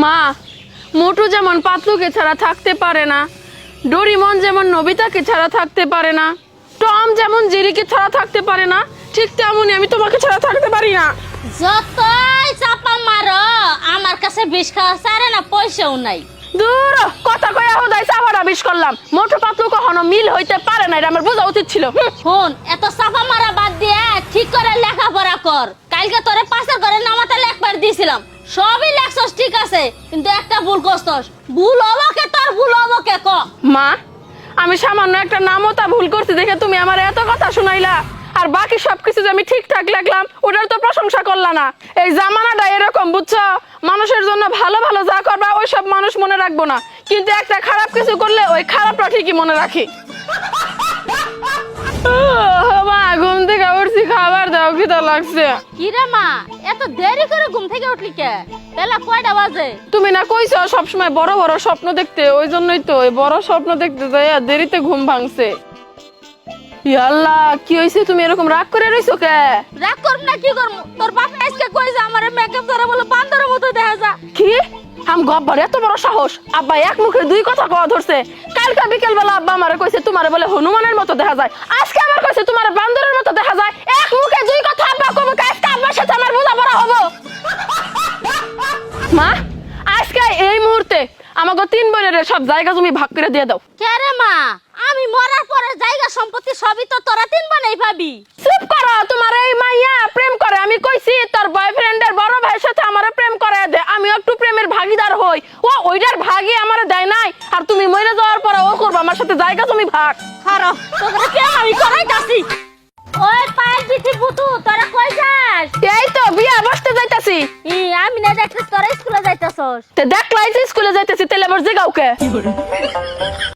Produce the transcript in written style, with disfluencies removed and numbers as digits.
মা, মোটু যেমন পাতলুকে ছাড়া থাকতে পারে না, ডোরিমন যেমন নবিতাকে ছাড়া থাকতে পারে না, টম যেমন জেরিকে ছাড়া থাকতে পারে না, ঠিক তেমনই আমি তোমাকে ছাড়া থাকতে পারি না। যতই চাপা মারো আমার কাছে বিষ খাওয়া ছাড়ে না, পয়সাও নাই। দূর কথা কয়া হোদাই চাপাটা বিষ করলাম। মোটু পাতলু কখনো মিল হইতে পারে না, এটা আমার বোঝা উচিত ছিল। শোন, এত চাপা মারা বাদ দিয়ে ঠিক করে লেখাপড়া কর। কালকে তোরে পাশের ঘরে নামাতে লেখবার দিয়েছিলাম, সবই লেখছস ঠিক আছে, কিন্তু একটা ভুল করছস। ভুল হবো কে তোর, ভুল হবো কে ক? মা, আমি সামান্য একটা নামতা ভুল করছি দেখে তুমি আমার এত কথা শুনাইলা, আর বাকি সবকিছু যে আমি ঠিকঠাক লাগলাম ওটার তো প্রশংসা করলা না। এই জামানাটা এরকম, বুঝছো? মানুষের জন্য ভালো ভালো যা করবা ওই সব মানুষ মনে রাখবো না, কিন্তু একটা খারাপ কিছু করলে ওই খারাপটা ঠিকই মনে রাখি। মা, ঘুম থেকে উঠছি, খাবার দাও, খিদা লাগছে। কি রে মা, এত দেরি করে ঘুম থেকে উঠলি কে? বেলা কয়টা বাজে? তুমি না কইছো সবসময় বড় বড় স্বপ্ন দেখতে, ওই জন্যই তো ওই বড় স্বপ্ন দেখতে যাই দেরিতে ঘুম ভাঙছে। আল্লাহ, কি হইছে? তুমি এরকম রাগ করে রইছো কে? রাগ করব না কি করব? তোর বাপ আজকে কইছে আমারে মেকআপ করে বলে বান্দরের মতো দেখা যা। কি আম গব্বর, এত বড় সাহস! আব্বা এক মুখে দুই কথা কওয়া ধরছে। কালকা বিকেল বেলা আব্বা আমারে কইছে তোমারে বলে হনুমানের মতো দেখা যায়, আজকে আমার কইছে তোমারে বান্দরের মতো দেখা যায়। এক মুখে দুই কথা আব্বা কবে, আজকে আব্বার সাথে আমার বোঝাপড়া হবো? মা, আজকে এই মুহূর্তে আমাকে 3 বোনের সব জায়গা তুমি ভাগ করে দিয়ে দাও। কে রে মা, আমি মরার পরে জায়গা সম্পত্তি সবই তো তোরা 3 বানাই পাবি। চুপ করো, তোমার এই মাইয়া প্রেম করে। আমি কইছি তোর বয়ফ্রেন্ডের বড় ভাইয়ের সাথে আমারে প্রেম করে দে, আমি একটু প্রেমের ভাগিদার হই। ও ওইটার ভাগই আমারে দেয় নাই, আর তুমি মরে যাওয়ার পরে ও করবে আমার সাথে জায়গা তুমি ভাগ। খারাপ তোরা কে আমি করাইতাছি। ওই পায়ের পিঠি পুতু, তোরা কই যাস? এই তো বিয়া বসতে যাইতাছি। আমি না দেখছিস তোরা স্কুলে যাইতাছস? তে দেখলাই যে স্কুলে যাইতাছি, তাহলে আবার জেগাও কে?